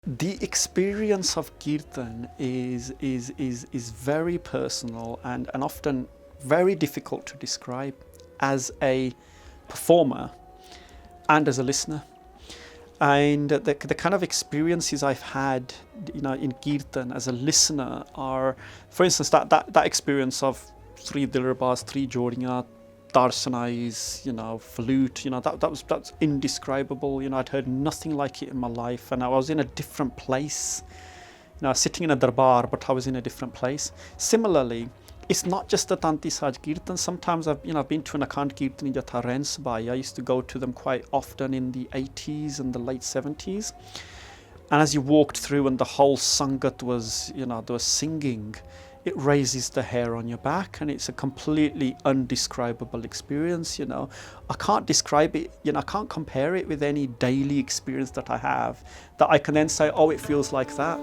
The experience of Kirtan is very personal and often very difficult to describe as a performer and as a listener. And the kind of experiences I've had, in Kirtan as a listener are, for instance, that experience of 3 dilrbars, 3 jodiyan, darsanais, flute, that's indescribable. I'd heard nothing like it in my life, and I was in a different place. Sitting in a darbar, but I was in a different place. Similarly, it's not just the Tanti Saj Kirtan. Sometimes I've been to an Akhand Kirtan in Jatha Rensbai. I used to go to them quite often in the 80s and the late 70s. And as you walked through and the whole Sangat was, they were singing, it raises the hair on your back, and it's a completely undescribable experience. I can't describe it, I can't compare it with any daily experience that I have that I can then say, oh, it feels like that.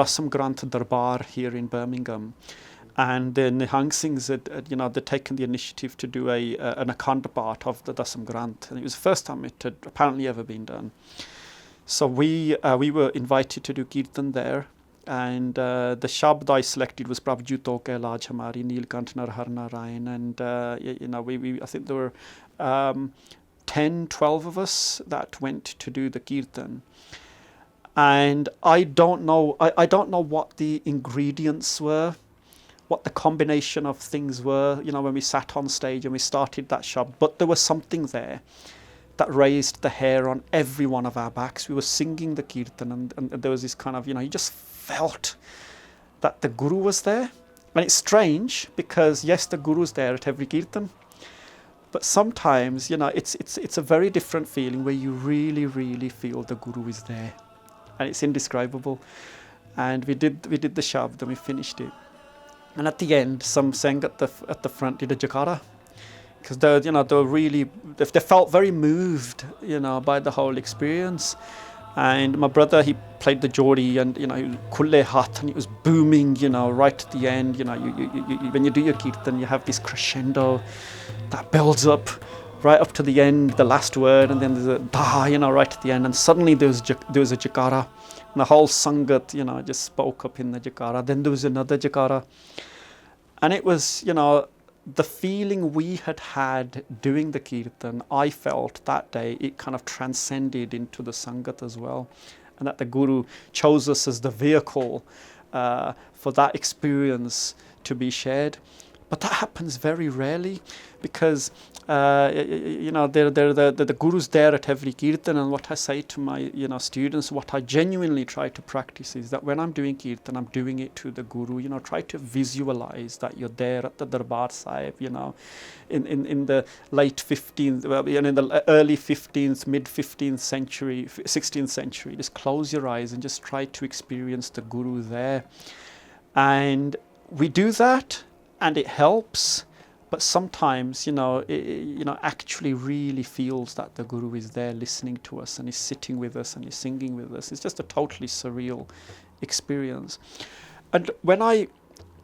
Some Granth Darbar here in Birmingham, and the Nihang Singhs they'd taken the initiative to do an Akhand part of the Dasam Granth, and it was the first time it had apparently ever been done. So we were invited to do Kirtan there, and the Shabd I selected was Prabh Juto Ke Laaj Hamari Neelkant Narhar Narayan, and I think there were 10, 12 of us that went to do the Kirtan. And I don't know what the ingredients were, what the combination of things were, when we sat on stage and we started that shabd, but there was something there that raised the hair on every one of our backs. We were singing the Kirtan, and there was this kind of, you just felt that the Guru was there. And it's strange because, yes, the Guru's there at every Kirtan, but sometimes, it's a very different feeling where you really, really feel the Guru is there. And it's indescribable. And we did the shabd and we finished it. And at the end, some sang at the front did a jakara, because they were really, they felt very moved, by the whole experience. And my brother, he played the jodi, and kulle hat, and it was booming, right at the end. You when you do your kirtan, you have this crescendo that builds up right up to the end, the last word, and then there's a da, right at the end, and suddenly there was a jakara, and the whole sangat, just spoke up in the jakara. Then there was another jakara, and it was, the feeling we had doing the kirtan, I felt that day, it kind of transcended into the sangat as well, and that the Guru chose us as the vehicle for that experience to be shared. But that happens very rarely, because the Guru's there at every Kirtan, and what I say to my students, what I genuinely try to practice is that when I'm doing Kirtan, I'm doing it to the Guru. Try to visualize that you're there at the Darbar Sahib, in the late 15th, in the early 15th, mid 15th century, 16th century. Just close your eyes and just try to experience the Guru there. And we do that, and it helps. But sometimes, actually really feels that the Guru is there listening to us, and is sitting with us, and is singing with us. It's just a totally surreal experience. And when I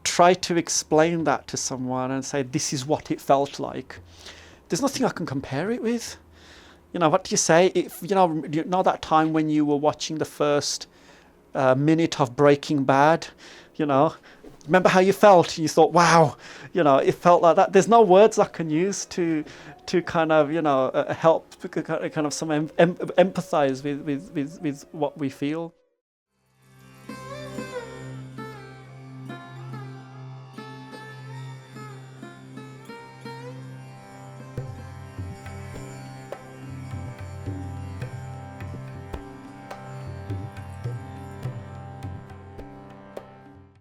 try to explain that to someone and say, this is what it felt like, there's nothing I can compare it with. What do you say? If you know that time when you were watching the first minute of Breaking Bad, you know, remember how you felt? You thought, wow, it felt like that. There's no words I can use to kind of help kind of some empathize with what we feel.